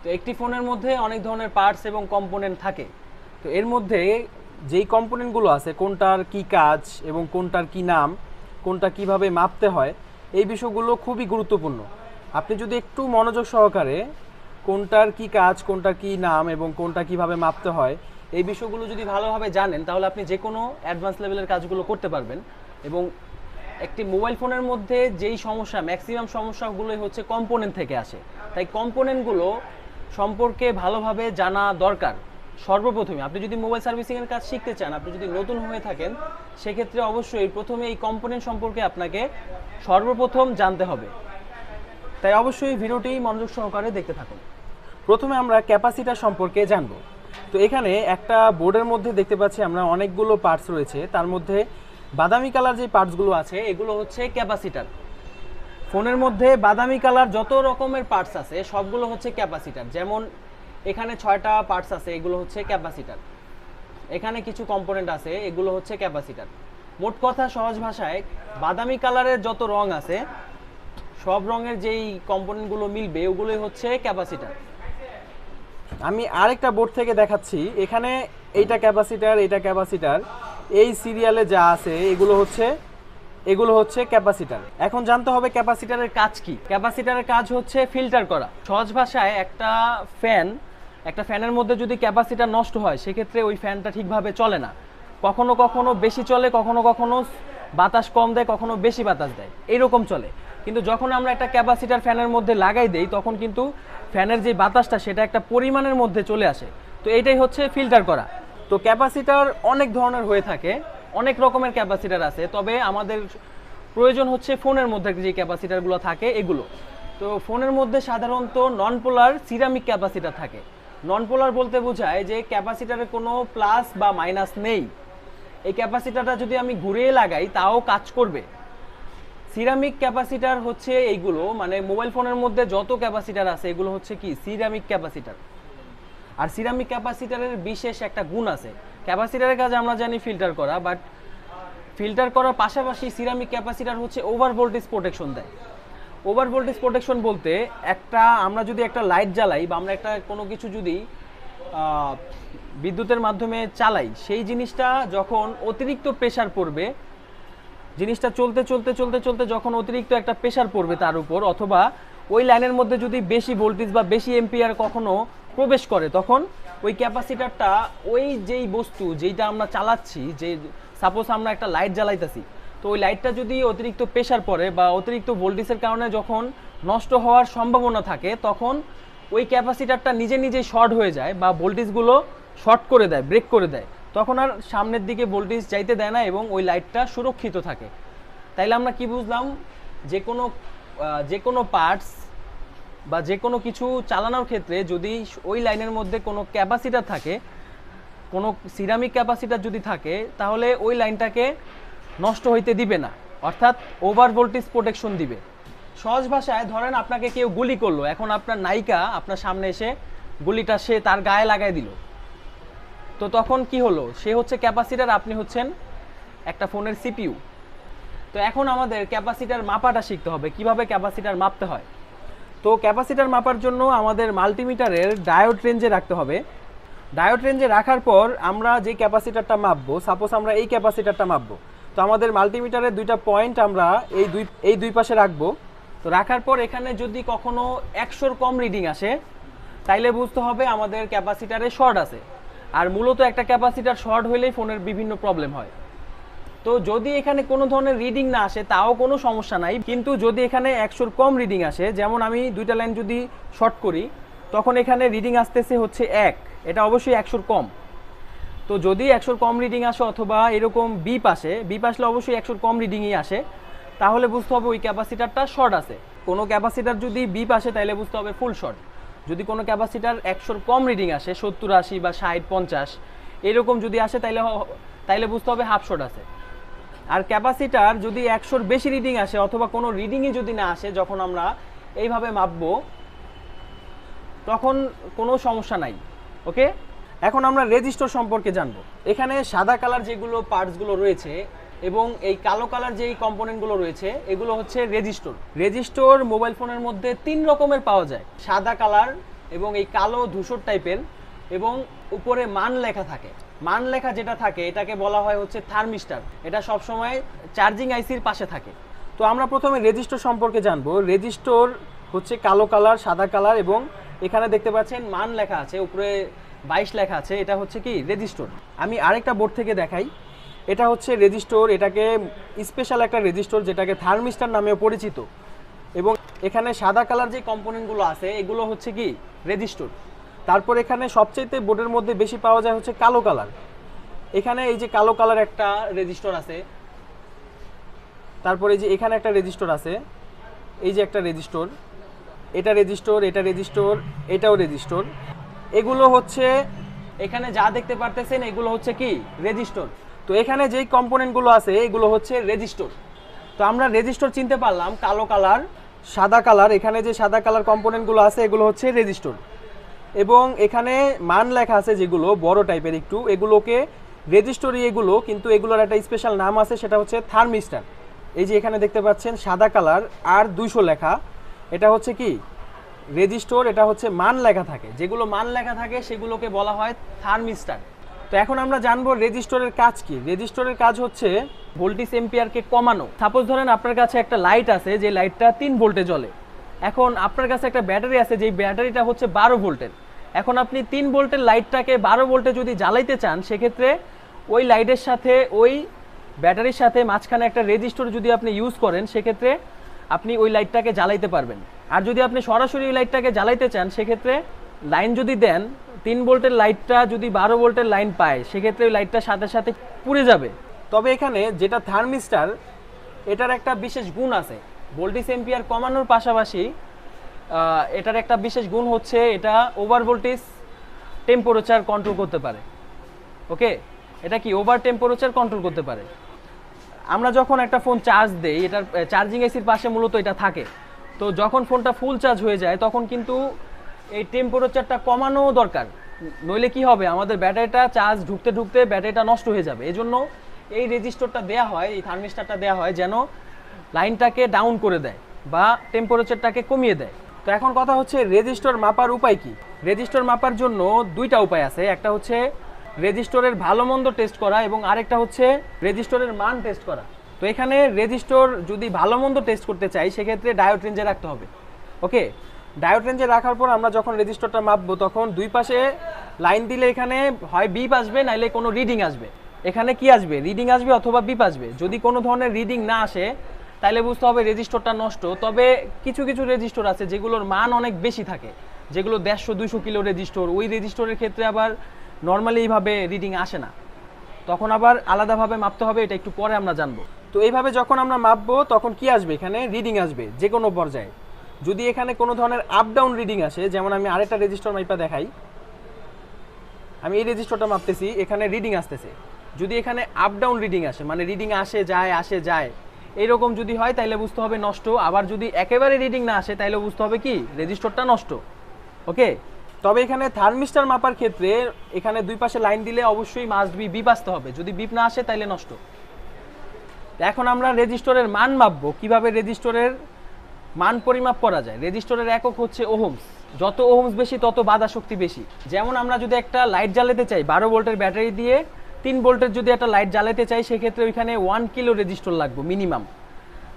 তো একটি ফোনের মধ্যে অনেক ধরনের পার্টস এবং কম্পোনেন্ট থাকে। তো এর মধ্যে যেই কম্পোনেন্টগুলো আছে, কোনটার কি কাজ এবং কোনটার কি নাম, কোনটা কিভাবে মাপতে হয়, এই বিষয়গুলো খুবই গুরুত্বপূর্ণ। আপনি যদি একটু মনোযোগ সহকারে কোনটার কি কাজ, কোনটার কি নাম এবং কোনটা কিভাবে মাপতে হয়, এই বিষয়গুলো যদি ভালোভাবে জানেন, তাহলে আপনি যে কোনো অ্যাডভান্স লেভেলের কাজগুলো করতে পারবেন। এবং একটি মোবাইল ফোনের মধ্যে যেই সমস্যা, ম্যাক্সিমাম সমস্যাগুলোই হচ্ছে কম্পোনেন্ট থেকে আসে। তাই কম্পোনেন্টগুলো সম্পর্কে ভালোভাবে জানা দরকার। সর্বপ্রথমে আপনি যদি মোবাইল সার্ভিসিংয়ের কাজ শিখতে চান, আপনি যদি নতুন হয়ে থাকেন, সেক্ষেত্রে অবশ্যই প্রথমে এই কম্পোনেন্ট সম্পর্কে আপনাকে সর্বপ্রথম জানতে হবে। তাই অবশ্যই ভিডিওটি মনোযোগ সহকারে দেখতে থাকুন। প্রথমে আমরা ক্যাপাসিটার সম্পর্কে জানব। তো এখানে একটা বোর্ডের মধ্যে দেখতে পাচ্ছি আমরা অনেকগুলো পার্টস রয়েছে। তার মধ্যে বাদামি কালার যে পার্টসগুলো আছে, এগুলো হচ্ছে ক্যাপাসিটার। ফোনের মধ্যে বাদামি কালার যত রকমের পার্টস আছে সবগুলো হচ্ছে ক্যাপাসিটার। যেমন এখানে 6টা পার্টস আছে, এগুলো হচ্ছে ক্যাপাসিটার। এখানে কিছু কম্পোনেন্ট আছে, এগুলো হচ্ছে ক্যাপাসিটার। মোট কথা সহজ ভাষায়, বাদামি কালারের যত রং আছে, সব রঙের যেই কম্পোনেন্টগুলো মিলবে ওগুলোই হচ্ছে ক্যাপাসিটার। আমি আরেকটা বোর্ড থেকে দেখাচ্ছি। এখানে এইটা ক্যাপাসিটার, এইটা ক্যাপাসিটার, এই সিরিয়ালে যা আছে এগুলো হচ্ছে ক্যাপাসিটার। এখন জানতে হবে ক্যাপাসিটারের কাজ কি। ক্যাপাসিটারের কাজ হচ্ছে ফিল্টার করা। সহজ ভাষায় একটা ফ্যানের মধ্যে যদি ক্যাপাসিটার নষ্ট হয়, সেক্ষেত্রে ওই ফ্যানটা ঠিকভাবে চলে না। কখনো কখনো বেশি চলে, কখনো কখনো বাতাস কম দেয়, কখনো বেশি বাতাস দেয়, এইরকম চলে। কিন্তু যখন আমরা একটা ক্যাপাসিটার ফ্যানের মধ্যে লাগাই দেই, তখন কিন্তু ফ্যানের যে বাতাসটা সেটা একটা পরিমাণের মধ্যে চলে আসে। তো এইটাই হচ্ছে ফিল্টার করা। তো ক্যাপাসিটার অনেক ধরনের হয়ে থাকে, অনেক রকমের ক্যাপাসিটার আছে। তবে আমাদের প্রয়োজন হচ্ছে ফোনের মধ্যে যে ক্যাপাসিটারগুলো থাকে এগুলো। তো ফোনের মধ্যে সাধারণত নন পোলার সিরামিক ক্যাপাসিটার থাকে। নন পোলার বলতে বোঝায় যে ক্যাপাসিটারে কোনো প্লাস বা মাইনাস নেই। এই ক্যাপাসিটারটা যদি আমি ঘুরিয়ে লাগাই তাও কাজ করবে। সিরামিক ক্যাপাসিটার হচ্ছে এইগুলো, মানে মোবাইল ফোনের মধ্যে যত ক্যাপাসিটার আছে এগুলো হচ্ছে কি সিরামিক ক্যাপাসিটার। আর সিরামিক ক্যাপাসিটারের বিশেষ একটা গুণ আছে। ক্যাপাসিটারের কাজ আমরা জানি ফিল্টার করা, বাট ফিল্টার করার পাশাপাশি সিরামিক ক্যাপাসিটার হচ্ছে ওভার ভোল্টেজ প্রোটেকশন দেয়। ওভার ভোল্টেজ প্রোটেকশন বলতে আমরা যদি একটা লাইট জ্বালাই বা আমরা একটা কোনো কিছু যদি বিদ্যুতের মাধ্যমে চালাই, সেই জিনিসটা যখন অতিরিক্ত প্রেসার পড়বে, জিনিসটা চলতে চলতে চলতে চলতে যখন অতিরিক্ত একটা প্রেসার পড়বে তার উপর, অথবা ওই লাইনের মধ্যে যদি বেশি ভোল্টেজ বা বেশি এম্পিয়ার কখনো প্রবেশ করে, তখন ওই ক্যাপাসিটারটা, ওই যেই বস্তু যেইটা আমরা চালাচ্ছি, যে সাপোজ আমরা একটা লাইট জ্বালাইতেছি, তো ওই লাইটটা যদি অতিরিক্ত প্রেসার পড়ে বা অতিরিক্ত ভোল্টেজের কারণে যখন নষ্ট হওয়ার সম্ভাবনা থাকে, তখন ওই ক্যাপাসিটারটা নিজে নিজেই শর্ট হয়ে যায় বা ভোল্টেজগুলো শর্ট করে দেয়, ব্রেক করে দেয়। তখন আর সামনের দিকে ভোল্টেজ যাইতে দেয় না এবং ওই লাইটটা সুরক্ষিত থাকে। তাইলে আমরা কি বুঝলাম? যে কোনো পার্টস বা যে কোনো কিছু চালানোর ক্ষেত্রে যদি ওই লাইনের মধ্যে কোনো ক্যাপাসিটার থাকে, কোনো সিরামিক ক্যাপাসিটার যদি থাকে, তাহলে ওই লাইনটাকে নষ্ট হইতে দিবে না, অর্থাৎ ওভার ভোল্টেজ প্রোটেকশন দিবে। সহজ ভাষায় ধরেন আপনাকে কেউ গুলি করলো, এখন আপনার নায়িকা আপনার সামনে এসে গুলিটা সে তার গায়ে লাগাই দিল, তো তখন কি হলো? সে হচ্ছে ক্যাপাসিটার, আপনি হচ্ছেন একটা ফোনের সিপিইউ। তো এখন আমাদের ক্যাপাসিটার মাপাটা শিখতে হবে, কিভাবে ক্যাপাসিটার মাপতে হয়। তো ক্যাপাসিটার মাপার জন্য আমাদের মাল্টিমিটারের ডায়োড রেঞ্জে রাখতে হবে। ডায়োড রেঞ্জে রাখার পর আমরা যে ক্যাপাসিটারটা মাপবো, সাপোজ আমরা এই ক্যাপাসিটারটা মাপবো, তো আমাদের মাল্টিমিটারের দুইটা পয়েন্ট আমরা এই দুই পাশে রাখবো। তো রাখার পর এখানে যদি কখনো 100-র কম রিডিং আসে, তাইলে বুঝতে হবে আমাদের ক্যাপাসিটারে শর্ট আছে। আর মূলত একটা ক্যাপাসিটার শর্ট হলেই ফোনের বিভিন্ন প্রবলেম হয়। তো যদি এখানে কোনো ধরনের রিডিং না আসে তাও কোনো সমস্যা নাই, কিন্তু যদি এখানে 100-র কম রিডিং আসে, যেমন আমি দুইটা লাইন যদি শর্ট করি, তখন এখানে রিডিং আসতেছে হচ্ছে 1, এটা অবশ্যই 100-র কম। তো যদি 100-র কম রিডিং আসে অথবা এরকম বিপ আসলে অবশ্যই 100-র কম রিডিংই আসে, তাহলে বুঝতে হবে ওই ক্যাপাসিটারটা শর্ট আছে। কোনো ক্যাপাসিটার যদি বিপ আসে তাহলে বুঝতে হবে ফুল শর্ট। যদি কোনো ক্যাপাসিটার 100-র কম রিডিং আসে, 70, 80 বা 60, 50 এরকম যদি আসে, তাইলে বুঝতে হবে হাফ শর্ট আছে। আর ক্যাপাসিটার যদি 100-র বেশি রিডিং আসে অথবা কোনো রিডিংই যদি না আসে, যখন আমরা এইভাবে মাপবো তখন কোনো সমস্যা নাই। ওকে, এখন আমরা রেজিস্টর সম্পর্কে জানবো। এখানে সাদা কালার যেগুলো পার্টসগুলো রয়েছে এবং এই কালো কালার যেই কম্পোনেন্টগুলো রয়েছে, এগুলো হচ্ছে রেজিস্টর। মোবাইল ফোনের মধ্যে 3 রকমের পাওয়া যায়, সাদা কালার এবং এই কালো ধূসর টাইপের এবং উপরে মান লেখা থাকে। মান লেখা যেটা থাকে এটাকে বলা হয় হচ্ছে থার্মিস্টার। এটা সবসময় চার্জিং আইসির পাশে থাকে। তো আমরা প্রথমে রেজিস্টর সম্পর্কে জানবো। রেজিস্টর হচ্ছে কালো কালার, সাদা কালার এবং এখানে দেখতে পাচ্ছেন মান লেখা আছে, উপরে 22 লেখা আছে। এটা হচ্ছে কি রেজিস্টর। আমি আরেকটা বোর্ড থেকে দেখাই। এটা হচ্ছে রেজিস্টর, এটাকে স্পেশাল একটা রেজিস্টর যেটাকে থার্মিস্টার নামেও পরিচিত। এবং এখানে সাদা কালার যে কম্পোনেন্টগুলো আছে এগুলো হচ্ছে কি রেজিস্টর। তারপর এখানে সবচেয়ে বোর্ডের মধ্যে বেশি পাওয়া যায় হচ্ছে কালো কালার। এখানে এই যে কালো কালার একটা রেজিস্টর আছে, তারপরে এই যে এখানে একটা রেজিস্টর আছে, এই যে একটা রেজিস্টর, এটা রেজিস্টর, এটা রেজিস্টর, এটাও রেজিস্টর। এগুলো হচ্ছে এখানে যা দেখতে পারতেছেন এগুলো হচ্ছে কি রেজিস্টর। তো এখানে যেই কম্পোনেন্টগুলো আছে এগুলো হচ্ছে রেজিস্টর। তো আমরা রেজিস্টর চিনতে পারলাম কালো কালার, সাদা কালার। এখানে যে সাদা কালার কম্পোনেন্টগুলো আছে এগুলো হচ্ছে রেজিস্টর। এবং এখানে মান লেখা আছে যেগুলো বড় টাইপের একটু, এগুলোকে রেজিস্টরই এগুলো, কিন্তু এগুলোর একটা স্পেশাল নাম আছে, সেটা হচ্ছে থার্মিস্টার। এই যে এখানে দেখতে পাচ্ছেন সাদা কালার আর 200 লেখা, এটা হচ্ছে কি রেজিস্টর। এটা হচ্ছে মান লেখা থাকে, যেগুলো মান লেখা থাকে সেগুলোকে বলা হয় থার্মিস্টার। তো এখন আমরা জানবো রেজিস্টরের কাজ কি। রেজিস্টরের কাজ হচ্ছে ভোল্টেজ এম্পিয়ারকে কমানো। সাপোজ ধরেন আপনার কাছে একটা লাইট আছে, যে লাইটটা 3 ভোল্টে জ্বলে। এখন আপনার কাছে একটা ব্যাটারি আছে, যেই ব্যাটারিটা হচ্ছে 12 ভোল্টের। এখন আপনি 3 ভোল্টের লাইটটাকে 12 ভোল্টে যদি জ্বালাইতে চান, সেক্ষেত্রে ওই লাইটের সাথে ওই ব্যাটারির সাথে মাঝখানে একটা রেজিস্টর যদি আপনি ইউজ করেন, সেক্ষেত্রে আপনি ওই লাইটটাকে জ্বালাইতে পারবেন। আর যদি আপনি সরাসরি ওই লাইটটাকে জ্বালাইতে চান, সেক্ষেত্রে লাইন যদি দেন, 3 ভোল্টের লাইটটা যদি 12 ভোল্টের লাইন পায়, সেক্ষেত্রে ওই লাইটটার সাথে সাথে পুড়ে যাবে। তবে এখানে যেটা থার্মিস্টার, এটার একটা বিশেষ গুণ আছে। ভোল্টেজ এম্পিয়ার কমানোর পাশাপাশি এটার একটা বিশেষ গুণ হচ্ছে এটা ওভার ভোল্টেজ টেম্পারেচার কন্ট্রোল করতে পারে। ওকে, এটা কি ওভার টেম্পারেচার কন্ট্রোল করতে পারে। আমরা যখন একটা ফোন চার্জ দেই, এটার চার্জিং এসির পাশে মূলত এটা থাকে। তো যখন ফোনটা ফুল চার্জ হয়ে যায়, তখন কিন্তু এই টেম্পারেচারটা কমানো দরকার, নইলে কি হবে, আমাদের ব্যাটারিটা চার্জ ঢুকতে ঢুকতে ব্যাটারিটা নষ্ট হয়ে যাবে। এজন্য এই রেজিস্টরটা দেয়া হয়, এই থার্মিস্টারটা দেয়া হয় যেন লাইনটাকে ডাউন করে দেয় বা টেম্পারেচারটাকে কমিয়ে দেয়। তো এখন কথা হচ্ছে রেজিস্টর মাপার উপায় কি। রেজিস্টর মাপার জন্য দুইটা উপায় আছে। একটা হচ্ছে রেজিস্টরের ভালো মন্দ টেস্ট করা এবং আরেকটা হচ্ছে রেজিস্টরের মান টেস্ট করা। তো এখানে রেজিস্টর যদি ভালো মন্দ টেস্ট করতে চাই, সেক্ষেত্রে ডায়োড রেঞ্জে রাখতে হবে। ওকে, ডায়োড রেঞ্জে রাখার পর আমরা যখন রেজিস্টরটা মাপবো, তখন দুই পাশে লাইন দিলে এখানে হয় বিপ আসবে, নাইলে কোনো রিডিং আসবে। এখানে কি আসবে, রিডিং আসবে অথবা বিপ আসবে। যদি কোনো ধরনের রিডিং না আসে, তাহলে বুঝতে হবে রেজিস্টরটা নষ্ট। তবে কিছু কিছু রেজিস্টর আছে যেগুলোর মান অনেক বেশি থাকে, যেগুলো 150-200 কিলো রেজিস্টর, ওই রেজিস্টরের ক্ষেত্রে আবার নর্মালি এইভাবে রিডিং আসে না, তখন আবার আলাদাভাবে মাপতে হবে। এটা একটু পরে আমরা জানবো। তো এইভাবে যখন আমরা মাপবো, তখন কি আসবে, এখানে রিডিং আসবে যে কোনো পর্যায়ে। যদি এখানে কোনো ধরনের আপ ডাউন রিডিং আসে, যেমন আমি আরেকটা রেজিস্টর মাইপা দেখাই, আমি এই রেজিস্টরটা মাপতেছি, এখানে রিডিং আসতেছে। যদি এখানে আপ ডাউন রিডিং আসে, মানে রিডিং আসে যায় এইরকম যদি হয়, তাহলে বুঝতে হবে নষ্ট। আবার যদি একেবারে রিডিং না আসে, তাহলে বুঝতে হবে কি রেজিস্টরটা নষ্ট। ওকে, তবে এখানে থার্মিস্টার মাপার ক্ষেত্রে এখানে দুই পাশে লাইন দিলে অবশ্যই মাস্ট বি বিপ আসতে হবে। যদি বিপ না আসে, তাহলে নষ্ট। এখন আমরা রেজিস্টরের মান মাপবো। কিভাবে রেজিস্টরের মান পরিমাপ করা যায়। রেজিস্টরের একক হচ্ছে ওহমস। যত ওহমস বেশি, তত বাধা শক্তি বেশি। যেমন আমরা যদি একটা লাইট জ্বালাতে চাই 12 ভোল্টের ব্যাটারি দিয়ে, 3 ভোল্টের যদি একটা লাইট জ্বালাতে চাই, সেক্ষেত্রে ওইখানে 1 কিলো রেজিস্টর লাগবে মিনিমাম।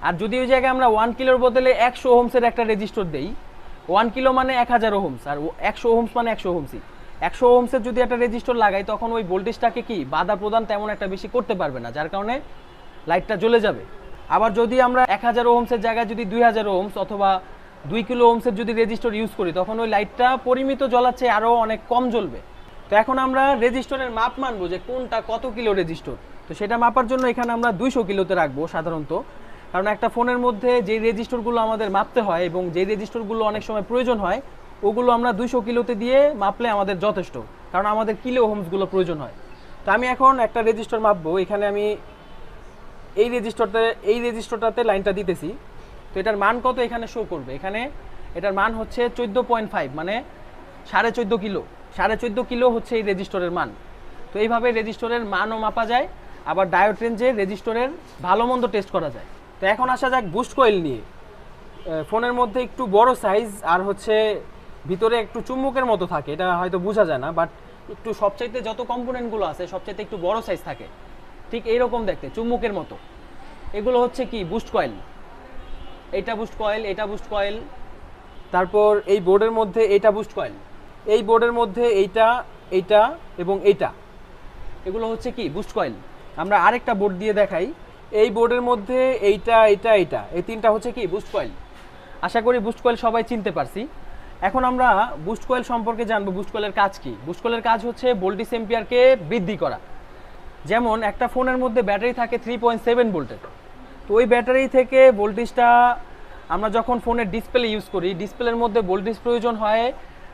আর যদি ওই জায়গায় আমরা 1 কিলোর বদলে 100 ওহমসের একটা রেজিস্টর দেই, 1 কিলো মানে 1000 ওহমস, আর 100 ওহমস মানে 100 ওহমসই। 100 ওহমসের যদি একটা রেজিস্টর লাগাই, তখন ওই ভোল্টেজটাকে কি বাধা প্রদান তেমন একটা বেশি করতে পারবে না, যার কারণে লাইটটা জ্বলে যাবে। আবার যদি আমরা 1000 ওহমসের জায়গায় যদি 2000 ওহমস অথবা 2 কিলো ওহমসের যদি রেজিস্টর ইউজ করি, তখন ওই লাইটটা পরিমিত জ্বলাচ্ছে আরও অনেক কম জ্বলবে। তো এখন আমরা রেজিস্টরের মাপ মানবো যে কোনটা কত কিলো রেজিস্টর। তো সেটা মাপার জন্য এখানে আমরা 200 কিলোতে রাখবো সাধারণত, কারণ একটা ফোনের মধ্যে যেই রেজিস্টরগুলো আমাদের মাপতে হয় এবং যেই রেজিস্টরগুলো অনেক সময় প্রয়োজন হয়, ওগুলো আমরা 200 কিলোতে দিয়ে মাপলে আমাদের যথেষ্ট, কারণ আমাদের কিলো ওহমসগুলো প্রয়োজন হয়। তো আমি এখন একটা রেজিস্টর মাপবো। এখানে আমি এই রেজিস্টরটাতে লাইনটা দিতেছি। তো এটার মান কত এখানে শো করবে। এখানে এটার মান হচ্ছে 14.5, মানে 14.5 কিলো। 14.5 কিলো হচ্ছে এই রেজিস্টরের মান। তো এইভাবে রেজিস্টরের মানও মাপা যায়, আবার ডায়োড রেঞ্জে রেজিস্টরের ভালো মন্দ টেস্ট করা যায়। তো এখন আসা যাক বুস্ট কয়েল নিয়ে। ফোনের মধ্যে একটু বড় সাইজ আর হচ্ছে ভিতরে একটু চুম্বকের মতো থাকে, এটা হয়তো বোঝা যায় না, বাট একটু সবচাইতে যত কম্পোনেন্টগুলো আছে সবচাইতে একটু বড় সাইজ থাকে, ঠিক এইরকম দেখতে চুম্বকের মতো। এগুলো হচ্ছে কি বুস্ট কয়েল, এইটা বুস্ট কয়েল, এটা বুস্ট কয়েল। তারপর এই বোর্ডের মধ্যে এইটা বুস্ট কয়েল, এই বোর্ডের মধ্যে এইটা, এইটা এবং এইটা, এগুলো হচ্ছে কি বুস্ট কয়েল। আমরা আরেকটা বোর্ড দিয়ে দেখাই, এই বোর্ডের মধ্যে এইটা, এইটা, এইটা, এই তিনটা হচ্ছে কি বুস্ট কয়েল। আশা করি বুস্ট কয়েল সবাই চিনতে পারছি। এখন আমরা বুস্ট কয়েল সম্পর্কে জানবো। বুস্ট কয়েলের কাজ কি? বুস্ট কয়েলের কাজ হচ্ছে ভোল্টেজ এম্পিয়ারকে বৃদ্ধি করা। যেমন একটা ফোনের মধ্যে ব্যাটারি থাকে 3.7 ভোল্টের, তো ওই ব্যাটারি থেকে ভোল্টেজটা আমরা যখন ফোনের ডিসপ্লে ইউজ করি, ডিসপ্লের মধ্যে ভোল্টেজ প্রয়োজন হয়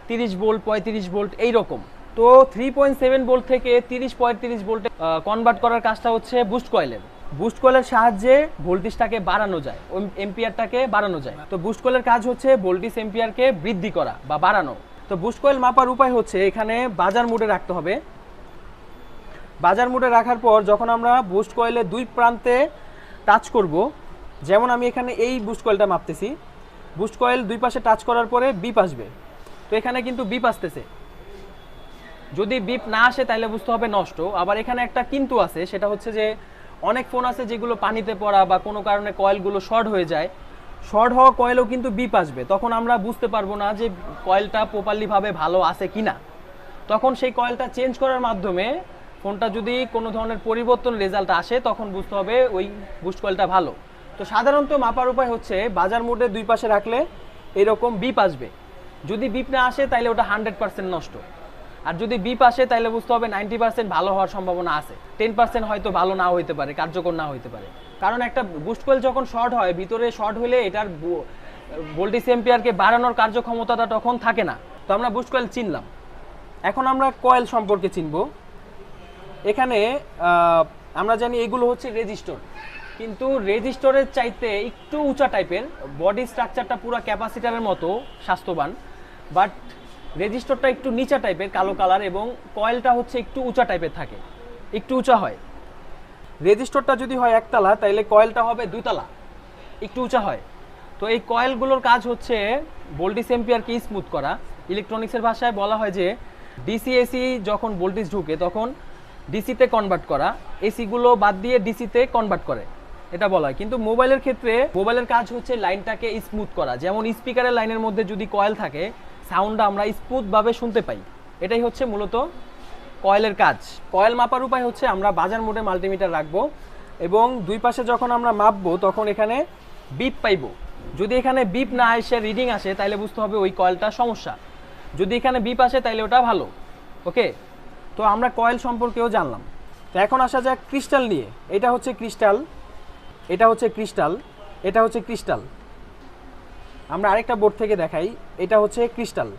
30 ভোল্ট, 35 ভোল্ট এইরকম। তো 3.7 ভোল্ট থেকে 30-35 ভোল্টে কনভার্ট করার কাজটা হচ্ছে বুস্ট কয়েলের। বুস্ট কয়েলের সাহায্যে ভোল্টেজটাকে বাড়ানো যায়, ওই এম্পিয়ারটাকে বাড়ানো যায়। তো বুস্ট কয়েলের কাজ হচ্ছে ভোল্টেজ এম্পিয়ারকে বৃদ্ধি করা বা বাড়ানো। তো বুস্ট কয়েল মাপার উপায় হচ্ছে এখানে বাজার মোডে রাখতে হবে। বাজার মোডে রাখার পর যখন আমরা বুস্ট কয়েলের দুই প্রান্তে টাচ করব, যেমন আমি এখানে এই বুস্ট কয়েলটা মাপতেছি, বুস্ট কয়েল দুই পাশে টাচ করার পরে বিপ আসবে। তো এখানে কিন্তু বিপ আসতেছে, যদি বিপ না আসে তাহলে বুঝতে হবে নষ্ট। আবার এখানে একটা কিন্তু আছে, সেটা হচ্ছে যে অনেক ফোন আছে যেগুলো পানিতে পড়া বা কোনো কারণে কয়েলগুলো শর্ট হয়ে যায়, শর্ট হওয়া কয়েলও কিন্তু বিপ আসবে, তখন আমরা বুঝতে পারবো না যে কয়েলটা প্রপারলিভাবে ভালো আছে কিনা। তখন সেই কয়েলটা চেঞ্জ করার মাধ্যমে ফোনটা যদি কোনো ধরনের পরিবর্তন রেজাল্ট আসে তখন বুঝতে হবে ওই বুস্ট কয়েলটা ভালো। তো সাধারণত মাপার উপায় হচ্ছে বাজার মোডে দুই পাশে রাখলে এরকম বিপ আসবে। যদি বিপ না আসে তাহলে ওটা 100% নষ্ট, আর যদি বিপ আসে তাহলে বুঝতে হবে 90% ভালো হওয়ার সম্ভাবনা আছে, 10% হয়তো ভালো না হইতে পারে, কার্যকর না হইতে পারে। কারণ একটা বুস্ট কয়েল যখন শর্ট হয়, ভিতরে শর্ট হলে এটার ভোল্টেজ এম্পিয়ারকে বাড়ানোর কার্যক্ষমতাটা তখন থাকে না। তো আমরা বুস্ট কয়েল চিনলাম, এখন আমরা কয়েল সম্পর্কে চিনব। এখানে আমরা জানি এগুলো হচ্ছে রেজিস্টর, কিন্তু রেজিস্টরের চাইতে একটু উঁচা টাইপের, বডি স্ট্রাকচারটা পুরো ক্যাপাসিটারের মতো স্বাস্থ্যবান, বাট রেজিস্টরটা একটু নিচা টাইপের কালো কালার, এবং কয়েলটা হচ্ছে একটু উঁচা টাইপের থাকে, একটু উঁচা হয়। রেজিস্টরটা যদি হয় একতলা তাইলে কয়েলটা হবে দুইতলা, একটু উঁচা হয়। তো এই কয়েলগুলোর কাজ হচ্ছে ভোল্টেজ এম্পিয়ারকে স্মুথ করা। ইলেকট্রনিক্সের ভাষায় বলা হয় যে ডিসি এসি যখন ভোল্টেজ ঢুকে তখন ডিসিতে কনভার্ট করা, এসিগুলো বাদ দিয়ে ডিসিতে কনভার্ট করে, এটা বলা হয়। কিন্তু মোবাইলের ক্ষেত্রে মোবাইলের কাজ হচ্ছে লাইনটাকে স্মুথ করা। যেমন স্পিকারের লাইনের মধ্যে যদি কয়েল থাকে, সাউন্ডটা আমরা স্মুথভাবে শুনতে পাই। এটাই হচ্ছে মূলত কয়েলের কাজ। কয়েল মাপার উপায় হচ্ছে আমরা বাজার মোডে মাল্টিমিটার রাখবো এবং দুই পাশে যখন আমরা মাপবো তখন এখানে বিপ পাইবো। যদি এখানে বিপ না এসে রিডিং আসে তাহলে বুঝতে হবে ওই কয়েলটা সমস্যা, যদি এখানে বিপ আসে তাহলে ওটা ভালো। ওকে, তো আমরা কয়েল সম্পর্কেও জানলাম। তো এখন আসা যাক ক্রিস্টাল নিয়ে। এটা হচ্ছে ক্রিস্টাল, এটা হচ্ছে ক্রিস্টাল, এটা হচ্ছে ক্রিস্টাল। আমরা আরেকটা বোর্ড থেকে দেখাই, এটা হচ্ছে ক্রিস্টাল।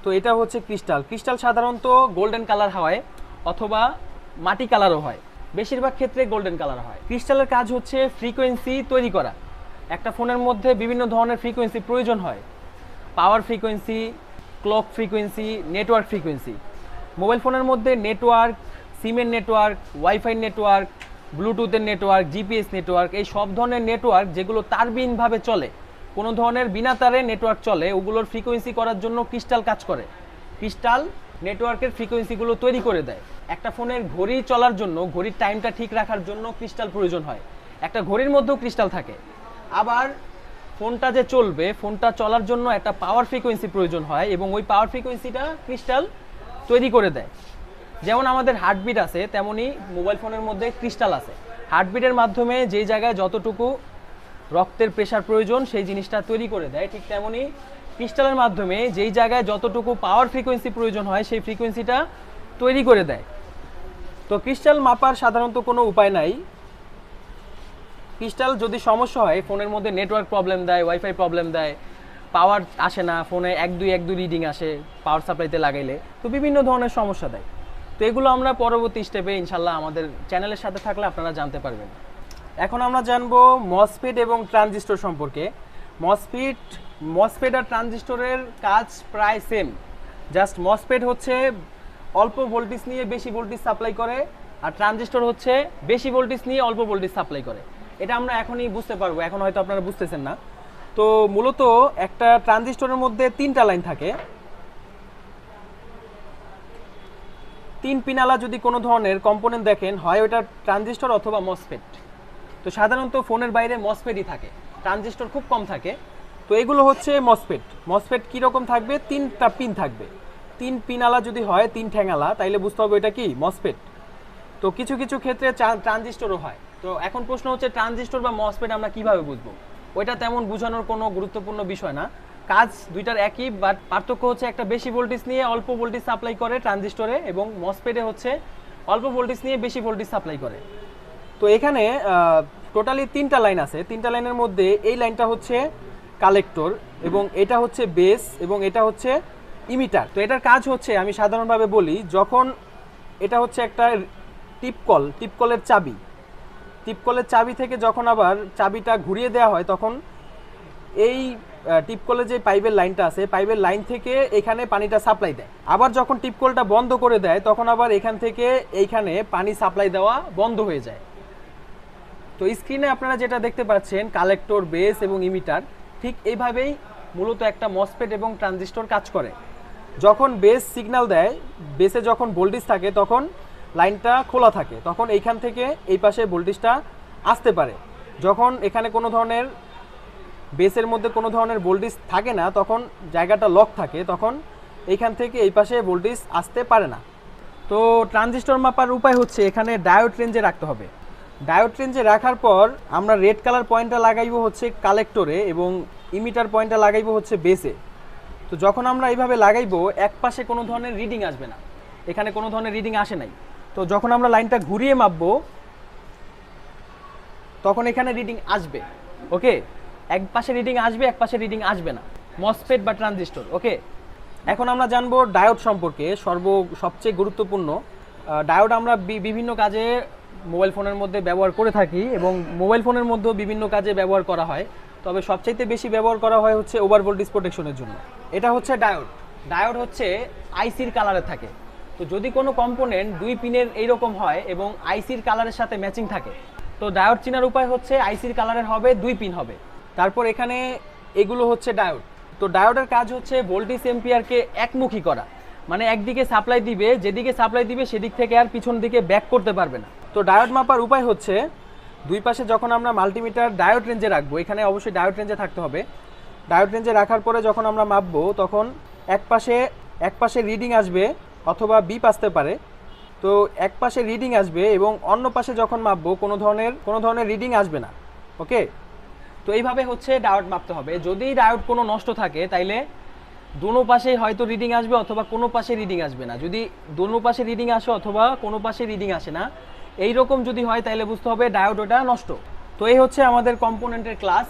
তো এটা হচ্ছে ক্রিস্টাল। ক্রিস্টাল সাধারণত গোল্ডেন কালার হয় অথবা মাটি কালারও হয়, বেশিরভাগ ক্ষেত্রে গোল্ডেন কালার হয়। ক্রিস্টালের কাজ হচ্ছে ফ্রিকোয়েন্সি তৈরি করা। একটা ফোনের মধ্যে বিভিন্ন ধরনের ফ্রিকোয়েন্সি প্রয়োজন হয়, power frequency, clock frequency, network frequency. Mobile ফোনের মধ্যে নেটওয়ার্ক, সিমের নেটওয়ার্ক, ওয়াইফাই নেটওয়ার্ক, ব্লুটুথের নেটওয়ার্ক, জিপিএস নেটওয়ার্ক, এই সব ধরনের নেটওয়ার্ক যেগুলো তারবিহীনভাবে চলে, কোনো ধরনের বিনা তারে নেটওয়ার্ক চলে, ওগুলোর ফ্রিকোয়েন্সি করার জন্য ক্রিস্টাল কাজ করে। ক্রিস্টাল নেটওয়ার্কের ফ্রিকোয়েন্সিগুলো তৈরি করে দেয়। একটা ফোনের ঘড়ি চলার জন্য, ঘড়ির টাইমটা ঠিক রাখার জন্য ক্রিস্টাল প্রয়োজন হয়। একটা ঘড়ির মধ্যেও ক্রিস্টাল থাকে। আবার ফোনটা যে চলবে, ফোনটা চলার জন্য একটা পাওয়ার ফ্রিকোয়েন্সি প্রয়োজন হয় এবং ওই পাওয়ার ফ্রিকোয়েন্সিটা ক্রিস্টাল তৈরি করে দেয়। যেমন আমাদের হার্টবিট আছে, তেমনি মোবাইল ফোনের মধ্যে ক্রিস্টাল আছে। হার্টবিটের মাধ্যমে যেই জায়গায় যতটুকু রক্তের প্রেশার প্রয়োজন সেই জিনিসটা তৈরি করে দেয়, ঠিক তেমনি ক্রিস্টালের মাধ্যমে যেই জায়গায় যতটুকু পাওয়ার ফ্রিকোয়েন্সি প্রয়োজন হয় সেই ফ্রিকোয়েন্সিটা তৈরি করে দেয়। তো ক্রিস্টাল মাপার সাধারণত কোনো উপায় নাই। ক্রিস্টাল যদি সমস্যা হয়, ফোনের মধ্যে নেটওয়ার্ক প্রবলেম দেয়, ওয়াইফাই প্রবলেম দেয়, পাওয়ার আসে না, ফোনে 1-2 রিডিং আসে পাওয়ার সাপ্লাইতে লাগাইলে, তো বিভিন্ন ধরনের সমস্যা দেয়। তো এগুলো আমরা পরবর্তী স্টেপে ইনশাল্লাহ আমাদের চ্যানেলের সাথে থাকলে আপনারা জানতে পারবেন। এখন আমরা জানবো মসফেট এবং ট্রানজিস্টর সম্পর্কে। মসফেট আর ট্রানজিস্টরের কাজ প্রায় সেম, জাস্ট মসফেট হচ্ছে অল্প ভোল্টেজ নিয়ে বেশি ভোল্টেজ সাপ্লাই করে, আর ট্রানজিস্টর হচ্ছে বেশি ভোল্টেজ নিয়ে অল্প ভোল্টেজ সাপ্লাই করে। এটা আমরা এখনই বুঝতে পারবো, এখন হয়তো আপনারা বুঝতেছেন না। তো মূলত একটা ট্রানজিস্টরের মধ্যে 3টা লাইন থাকে, তিন পিনালা যদি কোনো ধরনের কম্পোনেন্ট দেখেন, হয় ওটা ট্রানজিস্টর অথবা মসফেট। তো সাধারণত ফোনের বাইরে মসফেটই থাকে, ট্রানজিস্টর খুব কম থাকে। তো এগুলো হচ্ছে মসফেট। মসফেট কীরকম থাকবে, তিনটা পিন থাকবে। তিন পিনালা যদি হয়, তিন ঠ্যাঙালা, তাইলে বুঝতে হবে এটা কি মসফেট। তো কিছু কিছু ক্ষেত্রে ট্রানজিস্টরও হয়। তো এখন প্রশ্ন হচ্ছে ট্রানজিস্টর বা মসফেট আমরা কিভাবে বুঝবো? ওইটা তেমন বোঝানোর কোনো গুরুত্বপূর্ণ বিষয় না, কাজ দুইটার একই, বাট পার্থক্য হচ্ছে একটা বেশি ভোল্টেজ নিয়ে অল্প ভোল্টেজ সাপ্লাই করে ট্রানজিস্টরে, এবং মসফেটে হচ্ছে অল্প ভোল্টেজ নিয়ে বেশি ভোল্টেজ সাপ্লাই করে। তো এখানে টোটালি তিনটা লাইন আছে। তিনটা লাইনের মধ্যে এই লাইনটা হচ্ছে কালেক্টর, এবং এটা হচ্ছে বেস, এবং এটা হচ্ছে ইমিটার। তো এটার কাজ হচ্ছে, আমি সাধারণভাবে বলি, যখন এটা হচ্ছে একটা টিপকলের চাবি, টিপকলের চাবি থেকে যখন আবার চাবিটা ঘুরিয়ে দেওয়া হয়, তখন এই টিপকলের যে পাইপের লাইনটা আছে, পাইপের লাইন থেকে এখানে পানিটা সাপ্লাই দেয়। আবার যখন টিপকলটা বন্ধ করে দেয়, তখন আবার এখান থেকে এইখানে পানি সাপ্লাই দেওয়া বন্ধ হয়ে যায়। তো স্ক্রিনে আপনারা যেটা দেখতে পাচ্ছেন, কালেক্টর, বেস এবং ইমিটার, ঠিক এইভাবেই মূলত একটা মসফেট এবং ট্রানজিস্টর কাজ করে। যখন বেস সিগন্যাল দেয়, বেসে যখন ভোল্টেজ থাকে, তখন লাইনটা খোলা থাকে, তখন এইখান থেকে এই পাশে ভোল্টেজটা আসতে পারে। যখন এখানে কোনো ধরনের বেসের মধ্যে কোনো ধরনের ভোল্টেজ থাকে না, তখন জায়গাটা লক থাকে, তখন এইখান থেকে এই পাশে ভোল্টেজ আসতে পারে না। তো ট্রানজিস্টর মাপার উপায় হচ্ছে, এখানে ডায়োড রেঞ্জে রাখতে হবে। ডায়োড রেঞ্জে রাখার পর আমরা রেড কালার পয়েন্টটা লাগাইবো হচ্ছে কালেক্টরে, এবং ইমিটার পয়েন্টটা লাগাইবো হচ্ছে বেসে। তো যখন আমরা এইভাবে লাগাইবো, এক পাশে কোনো ধরনের রিডিং আসবে না, এখানে কোনো ধরনের রিডিং আসে নাই। তো যখন আমরা লাইনটা ঘুরিয়ে মাপবো, তখন এখানে রিডিং আসবে। ওকে, এক পাশে রিডিং আসবে, এক পাশে রিডিং আসবে না, মসফেট বা ট্রানজিস্টর। ওকে, এখন আমরা জানবো ডায়োড সম্পর্কে। সবচেয়ে গুরুত্বপূর্ণ ডায়োড আমরা বিভিন্ন কাজে মোবাইল ফোনের মধ্যে ব্যবহার করে থাকি, এবং মোবাইল ফোনের মধ্যেও বিভিন্ন কাজে ব্যবহার করা হয়। তবে সবচাইতে বেশি ব্যবহার করা হয় হচ্ছে ওভার ভোল্টেজ প্রোটেকশনের জন্য। এটা হচ্ছে ডায়োড। ডায়োড হচ্ছে আইসির কালারে থাকে। তো যদি কোনো কম্পোনেন্ট দুই পিনের এইরকম হয় এবং আইসির কালারের সাথে ম্যাচিং থাকে, তো ডায়োড চেনার উপায় হচ্ছে আইসির কালারের হবে, দুই পিন হবে। তারপর এখানে এগুলো হচ্ছে ডায়োড। তো ডায়োডের কাজ হচ্ছে ভোল্টেজ এম্পিয়ারকে একমুখী করা, মানে একদিকে সাপ্লাই দিবে, যেদিকে সাপ্লাই দিবে সেদিক থেকে আর পিছন দিকে ব্যাক করতে পারবে না। তো ডায়োড মাপার উপায় হচ্ছে, দুই পাশে যখন আমরা মাল্টিমিটার ডায়োড রেঞ্জে রাখবো, এখানে অবশ্যই ডায়োড রেঞ্জে থাকতে হবে। ডায়োড রেঞ্জে রাখার পরে যখন আমরা মাপবো, তখন এক পাশে রিডিং আসবে অথবা বিপ আসতে পারে। তো এক পাশে রিডিং আসবে, এবং অন্য পাশে যখন মাপবো কোনো ধরনের রিডিং আসবে না। ওকে, তো এইভাবে হচ্ছে ডায়োড মাপতে হবে। যদি ডায়োড কোনো নষ্ট থাকে, তাইলে দোনো পাশেই হয়তো রিডিং আসবে অথবা কোনো পাশে রিডিং আসবে না। যদি দোনো পাশে রিডিং আসে অথবা কোনো পাশে রিডিং আসে না, এই রকম যদি হয়, তাহলে বুঝতে হবে ডায়োড ওটা নষ্ট। তো এই হচ্ছে আমাদের কম্পোনেন্টের ক্লাস।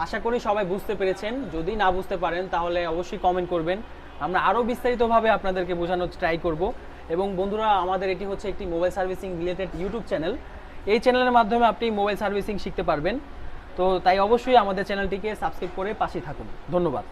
আশা করি সবাই বুঝতে পেরেছেন। যদি না বুঝতে পারেন, তাহলে অবশ্যই কমেন্ট করবেন, আমরা আরও বিস্তারিতভাবে আপনাদেরকে বোঝানোর ট্রাই করব। এবং বন্ধুরা, আমাদের এটি হচ্ছে একটি mobile servicing related YouTube channel. এই চ্যানেলের মাধ্যমে আপনি মোবাইল সার্ভিসিং শিখতে পারবেন। তো তাই অবশ্যই আমাদের চ্যানেলটিকে সাবস্ক্রাইব করে পাশে থাকুন। ধন্যবাদ।